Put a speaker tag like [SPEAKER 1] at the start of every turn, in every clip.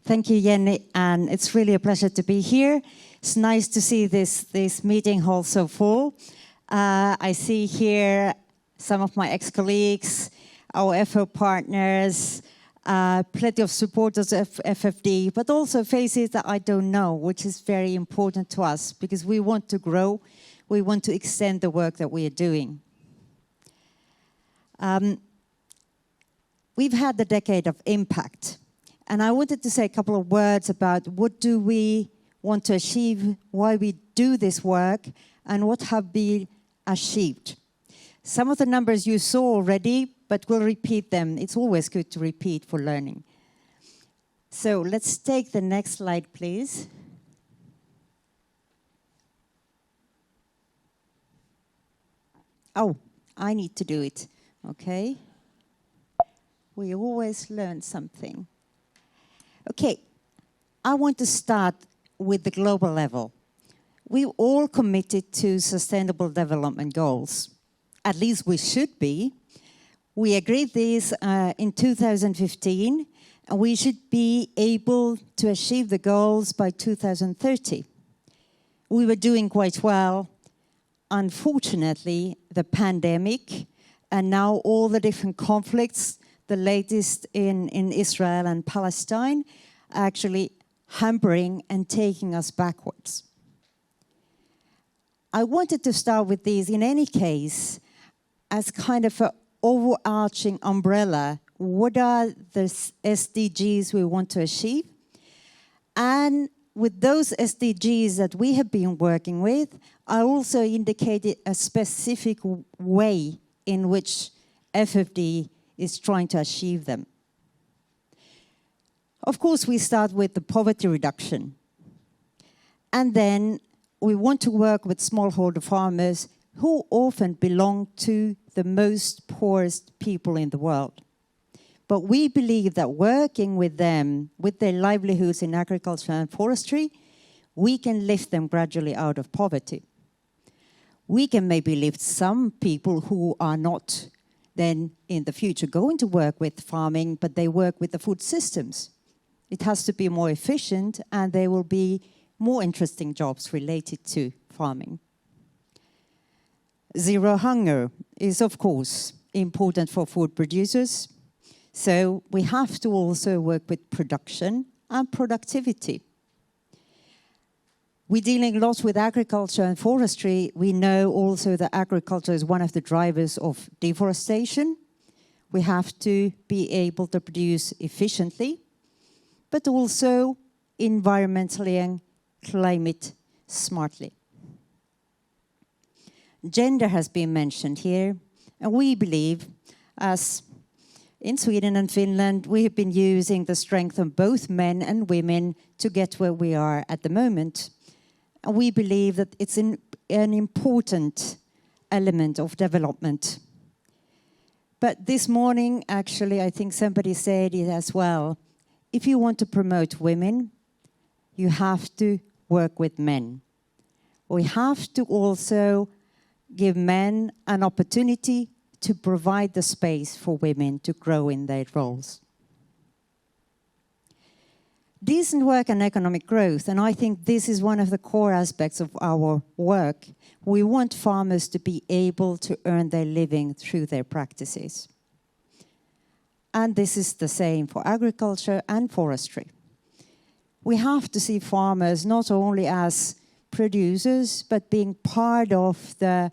[SPEAKER 1] Thank you, Jenny, and it's really a pleasure to be here. It's nice to see this meeting hall so full. I see here some of my ex-colleagues, our FO partners, plenty of supporters of FFD, but also faces that I don't know, which is very important to us because we want to grow, we want to extend the work that we are doing. We've had the decade of impact. And I wanted to say a couple of words about what do we want to achieve, why we do this work, and what have been achieved. Some of the numbers you saw already, but we'll repeat them. It's always good to repeat for learning. So let's take the next slide, please. Oh, I need to do it, okay? We always learn something. Okay, I want to start with the global level. We're all committed to sustainable development goals. At least we should be. We agreed this in 2015, and we should be able to achieve the goals by 2030. We were doing quite well. Unfortunately, the pandemic and now all the different conflicts, the latest in Israel and Palestine, actually hampering and taking us backwards. I wanted to start with these, in any case, as kind of an overarching umbrella. What are the SDGs we want to achieve? And with those SDGs that we have been working with, I also indicated a specific way in which FFD is trying to achieve them. Of course, we start with the poverty reduction. And then we want to work with smallholder farmers who often belong to the most poorest people in the world. But we believe that working with them, with their livelihoods in agriculture and forestry, we can lift them gradually out of poverty. We can maybe lift some people who are not then in the future going to work with farming, but they work with the food systems. It has to be more efficient, and there will be more interesting jobs related to farming. Zero hunger is, of course, important for food producers. So we have to also work with production and productivity. We're dealing a lot with agriculture and forestry. We know also that agriculture is one of the drivers of deforestation. We have to be able to produce efficiently, but also environmentally and climate smartly. Gender has been mentioned here, and we believe, as in Sweden and Finland, we have been using the strength of both men and women to get where we are at the moment. And we believe that it's an important element of development. But this morning, actually, I think somebody said it as well. If you want to promote women, you have to work with men. We have to also give men an opportunity to provide the space for women to grow in their roles. Decent work and economic growth, and I think this is one of the core aspects of our work. We want farmers to be able to earn their living through their practices. And this is the same for agriculture and forestry. We have to see farmers not only as producers, but being part of the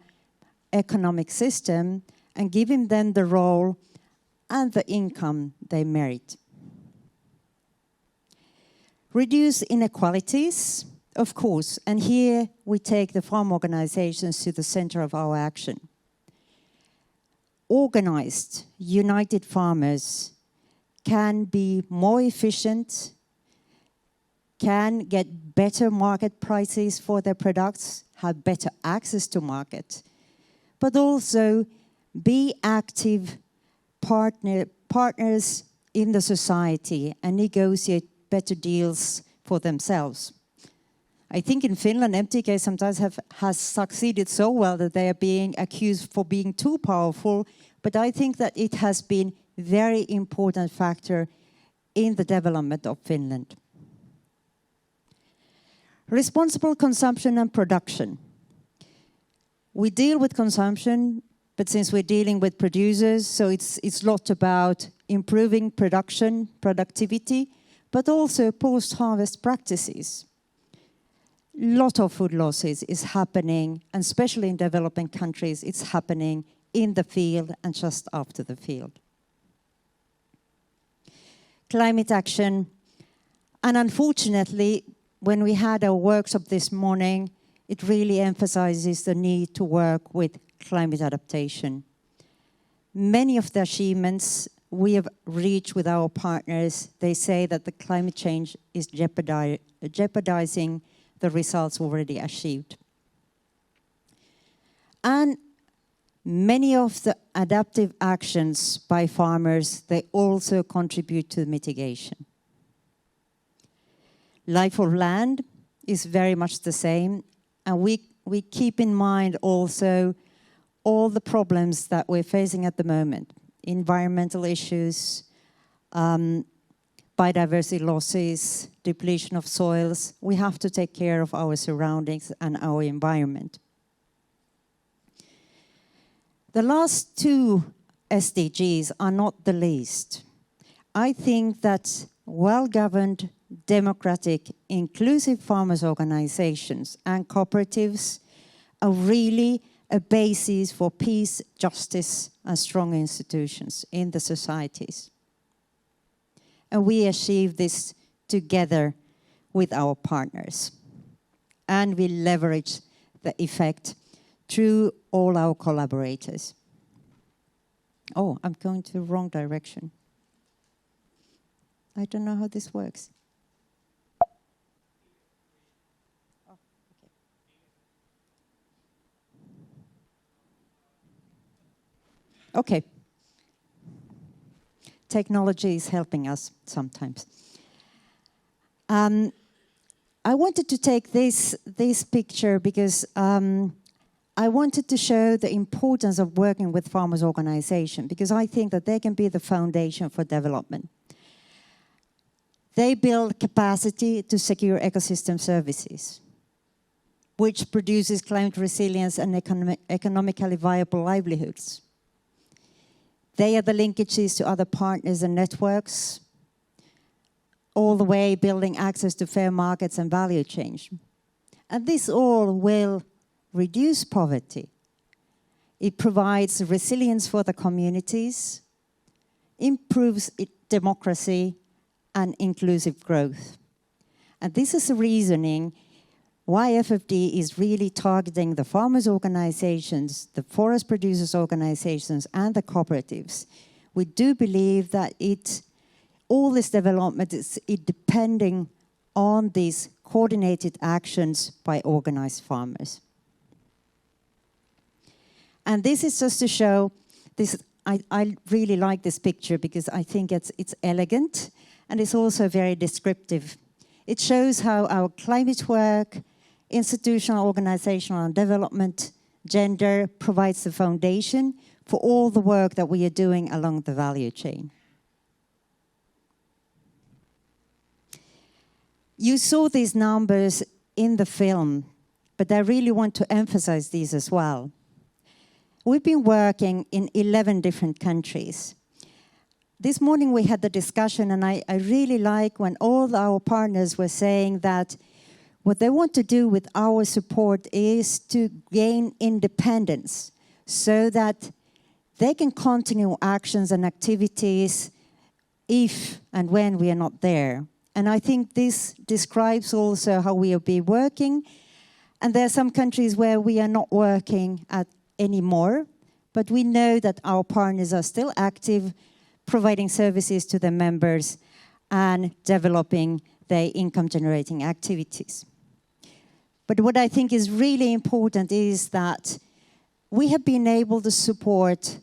[SPEAKER 1] economic system and giving them the role and the income they merit. Reduce inequalities, of course, and here we take the farm organizations to the center of our action. Organized, united farmers can be more efficient, can get better market prices for their products, have better access to market, but also be active partners in the society and negotiate better deals for themselves. I think in Finland, MTK sometimes has succeeded so well that they are being accused for being too powerful, but I think that it has been a very important factor in the development of Finland. Responsible consumption and production. We deal with consumption, but since we're dealing with producers, so it's a lot about improving production, productivity, but also post-harvest practices. A lot of food losses is happening, and especially in developing countries, it's happening in the field and just after the field. Climate action, and unfortunately, when we had our workshop this morning, it really emphasizes the need to work with climate adaptation. Many of the achievements we have reached with our partners, they say that the climate change is jeopardizing the results already achieved. And many of the adaptive actions by farmers, they also contribute to mitigation. Life of land is very much the same, and we keep in mind also all the problems that we're facing at the moment. Environmental issues, biodiversity losses, depletion of soils. We have to take care of our surroundings and our environment. The last two SDGs are not the least. I think that well-governed, democratic, inclusive farmers' organizations and cooperatives are really a basis for peace, justice, and strong institutions in the societies. And we achieve this together with our partners. And we leverage the effect through all our collaborators. Oh, I'm going to the wrong direction. I don't know how this works. Okay. Technology is helping us sometimes. I wanted to take this picture because I wanted to show the importance of working with farmers' organizations, because I think that they can be the foundation for development. They build capacity to secure ecosystem services, which produces climate resilience and economically viable livelihoods. They are the linkages to other partners and networks, all the way building access to fair markets and value chains. And this all will reduce poverty. It provides resilience for the communities, improves democracy and inclusive growth. And this is the reasoning why FFD is really targeting the farmers' organizations, the forest producers' organizations, and the cooperatives. We do believe that all this development is depending on these coordinated actions by organized farmers. And this is just to show this. I really like this picture because I think it's elegant and it's also very descriptive. It shows how our climate work, institutional, organizational, and development, gender provides the foundation for all the work that we are doing along the value chain. You saw these numbers in the film, but I really want to emphasize these as well. We've been working in 11 different countries. This morning we had the discussion, and I really like when all our partners were saying that what they want to do with our support is to gain independence so that they can continue actions and activities if and when we are not there. And I think this describes also how we will be working. And there are some countries where we are not working anymore, but we know that our partners are still active, providing services to their members and developing their income-generating activities. But what I think is really important is that we have been able to support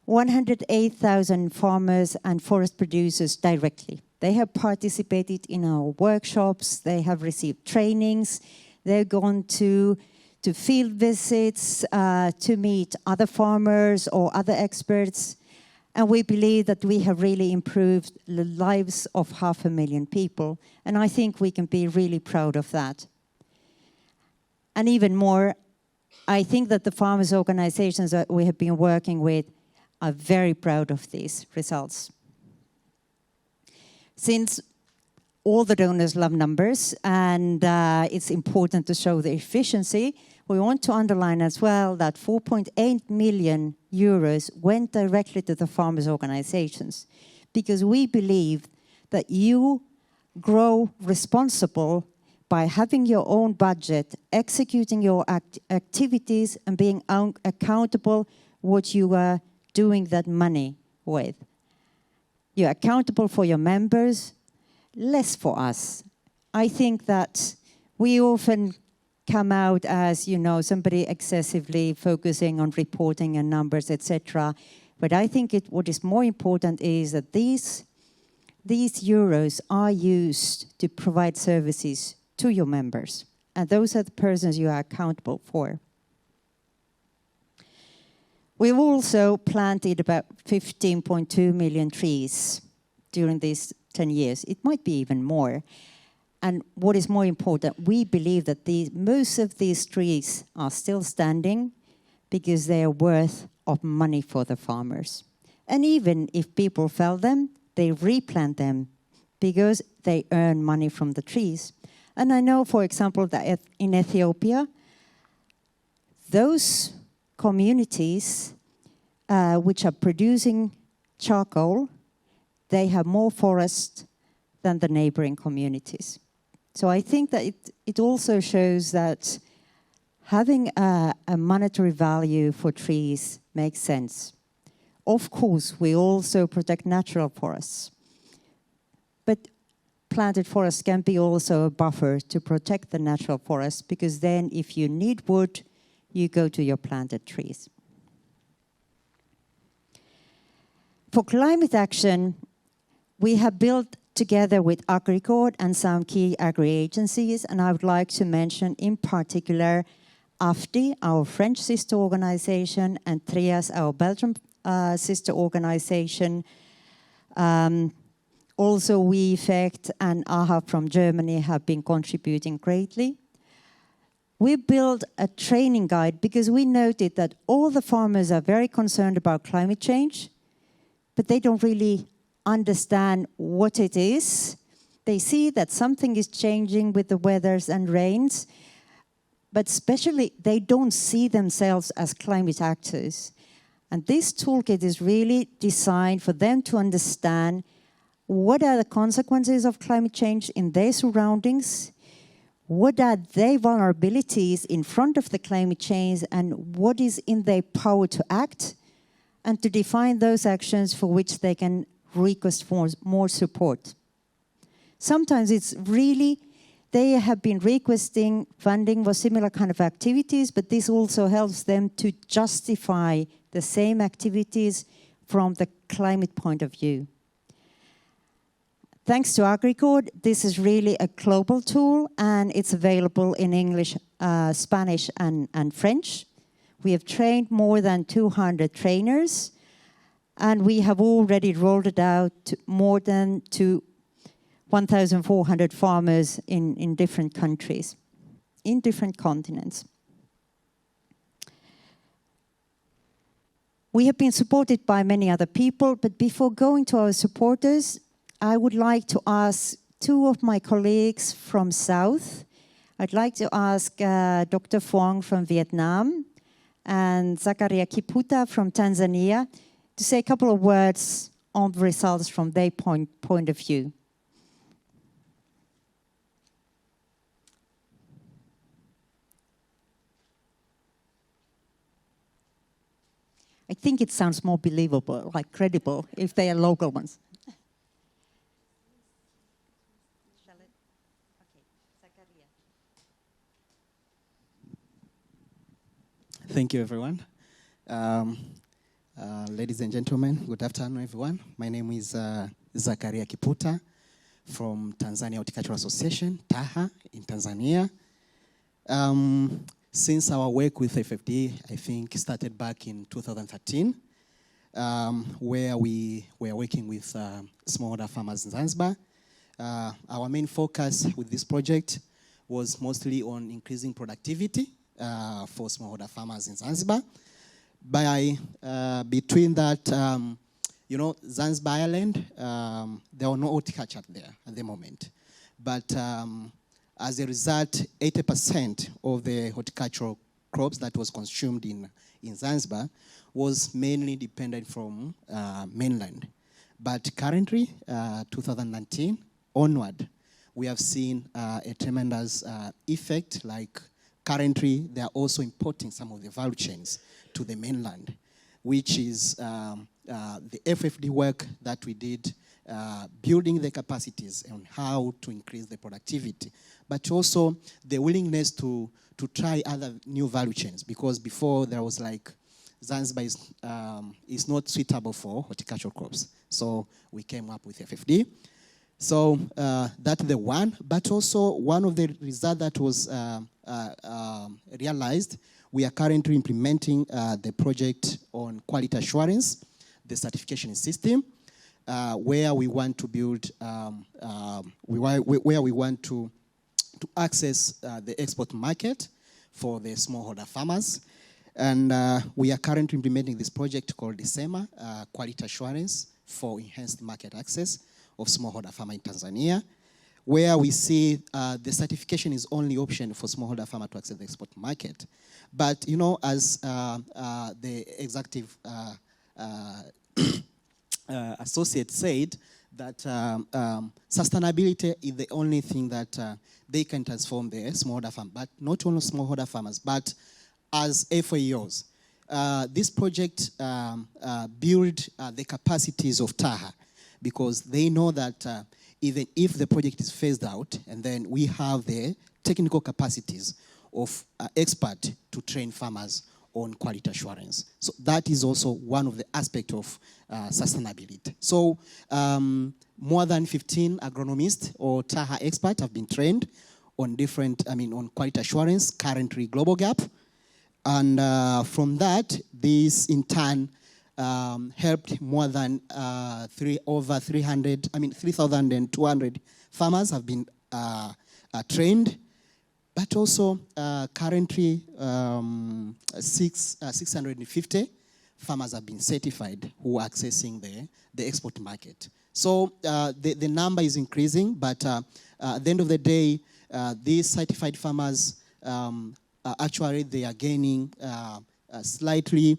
[SPEAKER 1] 108,000 farmers and forest producers directly. They have participated in our workshops, they have received trainings, they've gone to field visits to meet other farmers or other experts. And we believe that we have really improved the lives of 500,000 people. And I think we can be really proud of that. And even more, I think that the farmers' organizations that we have been working with are very proud of these results. Since all the donors love numbers and it's important to show the efficiency, we want to underline as well that 4.8 million euros went directly to the farmers' organizations, because we believe that you grow responsible by having your own budget, executing your activities and being accountable what you are doing that money with. You're accountable for your members, less for us. I think that we often come out as, you know, somebody excessively focusing on reporting and numbers, etc. But I think what is more important is that these euros are used to provide services to your members. And those are the persons you are accountable for. We've also planted about 15.2 million trees during these 10 years. It might be even more. And what is more important, we believe that most of these trees are still standing because they are worth of money for the farmers. And even if people fell them, they replant them because they earn money from the trees. And I know, for example, that in Ethiopia, those communities which are producing charcoal, they have more forest than the neighboring communities. So I think that it also shows that having a monetary value for trees makes sense. Of course, we also protect natural forests. But planted forests can be also a buffer to protect the natural forest, because then if you need wood, you go to your planted trees. For climate action, we have built together with Agricord and some key agri-agencies, and I would like to mention in particular FFD, our French sister organization, and TRIAS, our Belgian sister organization. Also, WeEffect and TAHA from Germany have been contributing greatly. We built a training guide because we noted that all the farmers are very concerned about climate change, but they don't really understand what it is. They see that something is changing with the weathers and rains, but especially they don't see themselves as climate actors. And this toolkit is really designed for them to understand what are the consequences of climate change in their surroundings, what are their vulnerabilities in front of the climate change, and what is in their power to act, and to define those actions for which they can request for more support. Sometimes it's really, they have been requesting funding for similar kind of activities, but this also helps them to justify the same activities from the climate point of view. Thanks to Agricord, this is really a global tool, and it's available in English, Spanish, and French. We have trained more than 200 trainers, and we have already rolled it out to more than 1,400 farmers in different countries, in different continents. We have been supported by many other people, but before going to our supporters, I would like to ask two of my colleagues from South. I'd like to ask Dr. Phuong from Vietnam and Zacharia Kiputa from Tanzania to say a couple of words on the results from their point of view. I think it sounds more believable, like credible, if they are local ones.
[SPEAKER 2] Thank you, everyone. Ladies and gentlemen, good afternoon, everyone. My name is Zacharia Kiputa from Tanzania Horticultural Association, TAHA, in Tanzania. Since our work with FFD, I think, started back in 2013, where we were working with smallholder farmers in Zanzibar. Our main focus with this project was mostly on increasing productivity for smallholder farmers in Zanzibar. Between that, you know, Zanzibar Island, there were no horticulture there at the moment. But as a result, 80% of the horticultural crops that was consumed in Zanzibar was mainly dependent from mainland. But currently, 2019 onward, we have seen a tremendous effect. Like currently, they are also importing some of the value chains to the mainland, which is the FFD work that we did, building the capacities on how to increase the productivity, but also the willingness to try other new value chains, because before there was like, Zanzibar is not suitable for horticultural crops. So we came up with FFD. So that's the one, but also one of the results that was realized, we are currently implementing the project on quality assurance, the certification system, where we want to build, where we want to access the export market for the smallholder farmers. And we are currently implementing this project called the SEMA, Quality Assurance for Enhanced Market Access of Smallholder Farmer in Tanzania, where we see the certification is only option for smallholder farmer to access the export market. But, you know, as the executive associate said, that sustainability is the only thing that they can transform the smallholder farm, but not only smallholder farmers, but as FAOs. This project build the capacities of TAHA, because they know that even if the project is phased out, and then we have the technical capacities of experts to train farmers on quality assurance. So that is also one of the aspects of sustainability. So more than 15 agronomists or TAHA experts have been trained on different, on quality assurance, currently global gap. And from that, this in turn helped more than 3,200 farmers have been trained, but also currently 650 farmers have been certified who are accessing the export market. So the number is increasing, but at the end of the day, these certified farmers, actually they are gaining slightly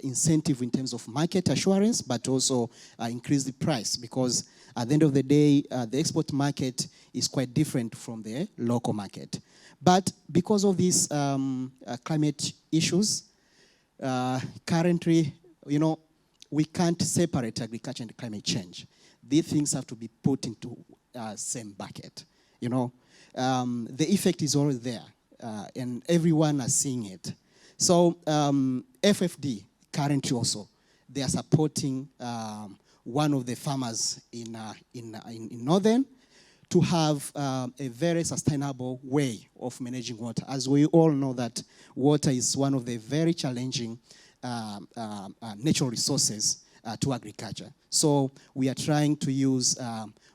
[SPEAKER 2] incentive in terms of market assurance, but also increase the price, because at the end of the day, the export market is quite different from the local market. But because of these climate issues, currently, we can't separate agriculture and climate change. These things have to be put into same bucket. The effect is always there, and everyone is seeing it. So FFD currently also, they are supporting one of the farmers in Northern to have a very sustainable way of managing water. As we all know that water is one of the very challenging natural resources to agriculture. So we are trying to use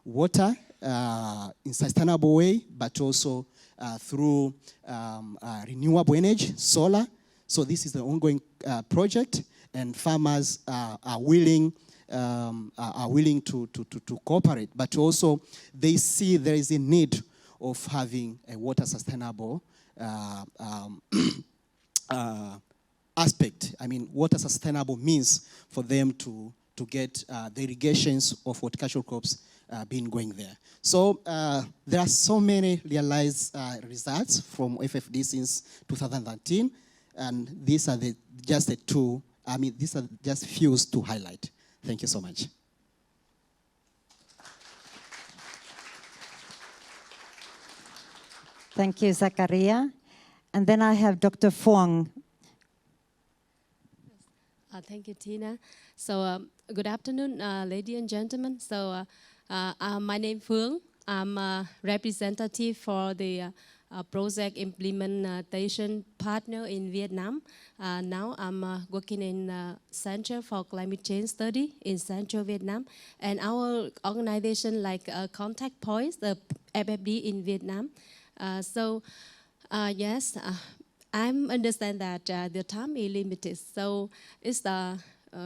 [SPEAKER 2] water in a sustainable way, but also through renewable energy, solar. So this is the ongoing project, and farmers are willing to cooperate, but also they see there is a need of having a water sustainable aspect. Water sustainable means for them to get the irrigations of horticultural crops being going there. So there are so many realized results from FFD since 2013, and these are just the two. These are just few to highlight. Thank you so much.
[SPEAKER 1] Thank you, Zacharia. And then I have Dr. Phuong.
[SPEAKER 3] Thank you, Tiina. So good afternoon, ladies and gentlemen. So my name is Phuong. I'm a representative for the project implementation partner in Vietnam. Now I'm working in Center for Climate Change Study in Central Vietnam. And our organization, like contact points, the FFD in Vietnam, Yes, I understand that the time is limited. So it's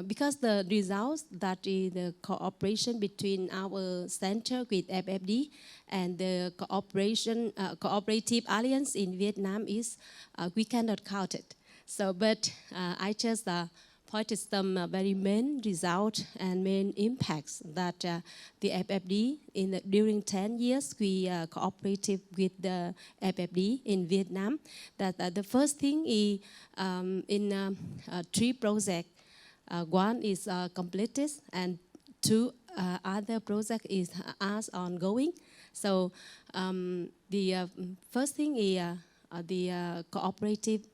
[SPEAKER 3] because the results that is the cooperation between our center with FFD and the cooperative alliance in Vietnam is we cannot count it. So, but I just pointed some very main results and main impacts that the FFD during 10 years we cooperated with the FFD in Vietnam. That the first thing is in 3 projects. One is completed and 2 other projects is ongoing. So the first thing is the cooperative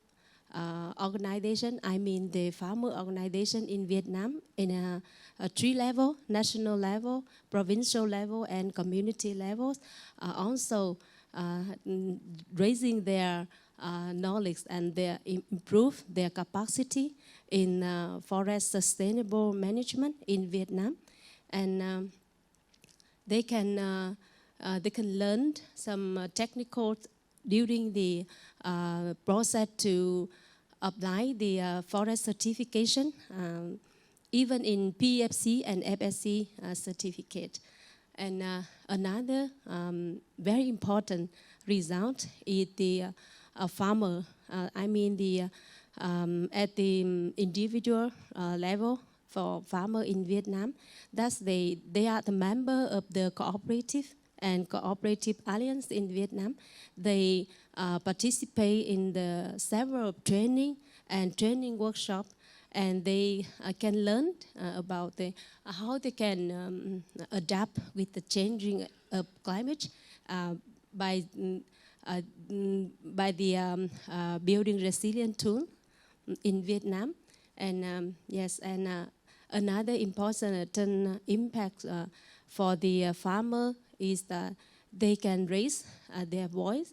[SPEAKER 3] organization, I mean the farmer organization in Vietnam in a 3 level, national level, provincial level and community levels, also raising their knowledge and improve their capacity in forest sustainable management in Vietnam, and they can learn some technical during the process to apply the forest certification, even in PFC and FSC certificate. And another very important result is the farmer, I mean the at the individual level for farmer in Vietnam, that's they are the member of the cooperative and cooperative alliance in Vietnam. They participate in the several training and training workshop, and they can learn about how they can adapt with the changing of climate by the building resilient tool in Vietnam. And yes, and another important impact for the farmer is that they can raise their voice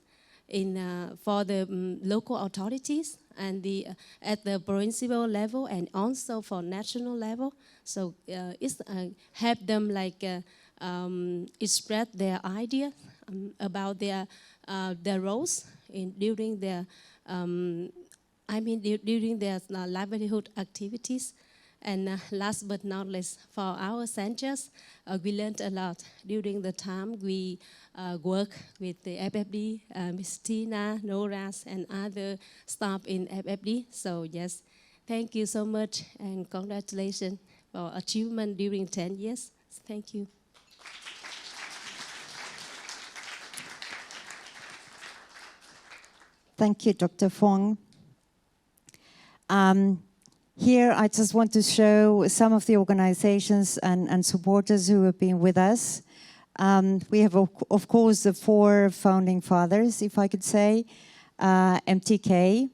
[SPEAKER 3] for the local authorities and at the provincial level and also for national level. So it's help them like express their ideas about their roles during their during their livelihood activities. And last but not least, for our centers, we learned a lot during the time we work with the FFD, Ms. Tiina, Noras, and other staff in FFD. So yes, thank you so much and congratulations for achievement during 10 years. Thank you.
[SPEAKER 1] Thank you, Dr. Phuong. Here, I just want to show some of the organizations and supporters who have been with us. We have, of course, the 4 founding fathers, if I could say, MTK,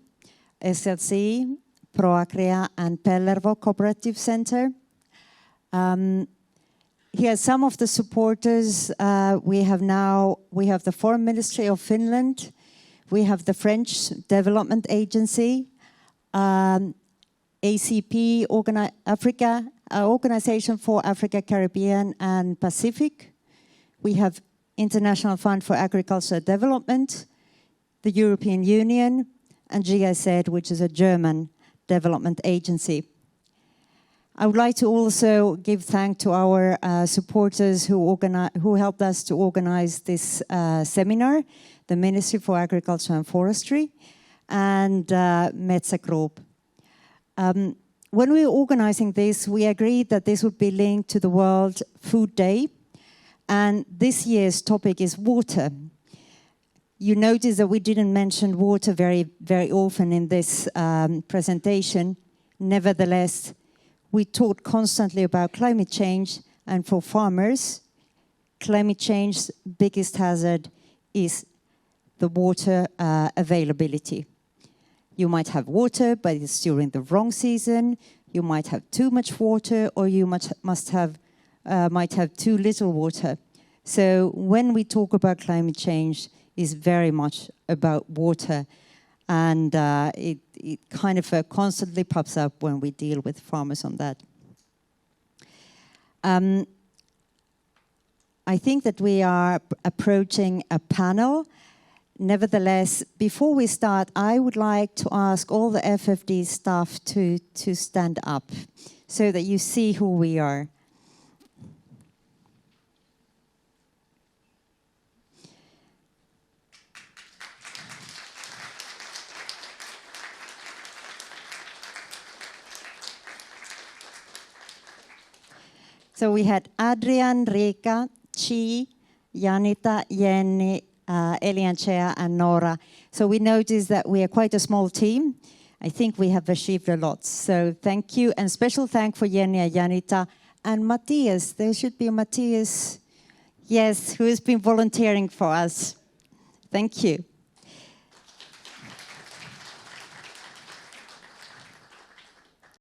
[SPEAKER 1] SLC, Proagria, and Pellervo Cooperative Center. Here are some of the supporters. We have the Foreign Ministry of Finland. We have the French Development Agency, ACP, Organization for Africa, Caribbean and Pacific. We have International Fund for Agricultural Development, the European Union, and GIZ, which is a German development agency. I would like to also give thanks to our supporters who helped us to organize this seminar, the Ministry for Agriculture and Forestry, and Metsä Group. When we were organizing this, we agreed that this would be linked to the World Food Day, and this year's topic is water. You notice that we didn't mention water very, very often in this presentation. Nevertheless, we talked constantly about climate change, and for farmers, climate change's biggest hazard is the water availability. You might have water, but it's during the wrong season. You might have too much water, or you might have too little water. So when we talk about climate change, it's very much about water, and it kind of constantly pops up when we deal with farmers on that. I think that we are approaching a panel. Nevertheless, before we start, I would like to ask all the FFD staff to stand up so that you see who we are. So we had Adrian, Rika, Chi, Janita, Jenny, Elianchea and Nora. So we noticed that we are quite a small team. I think we have achieved a lot. So thank you, and special thank for Jenny and Janita. And Matthias, there should be a Matthias, yes, who has been volunteering for us. Thank you.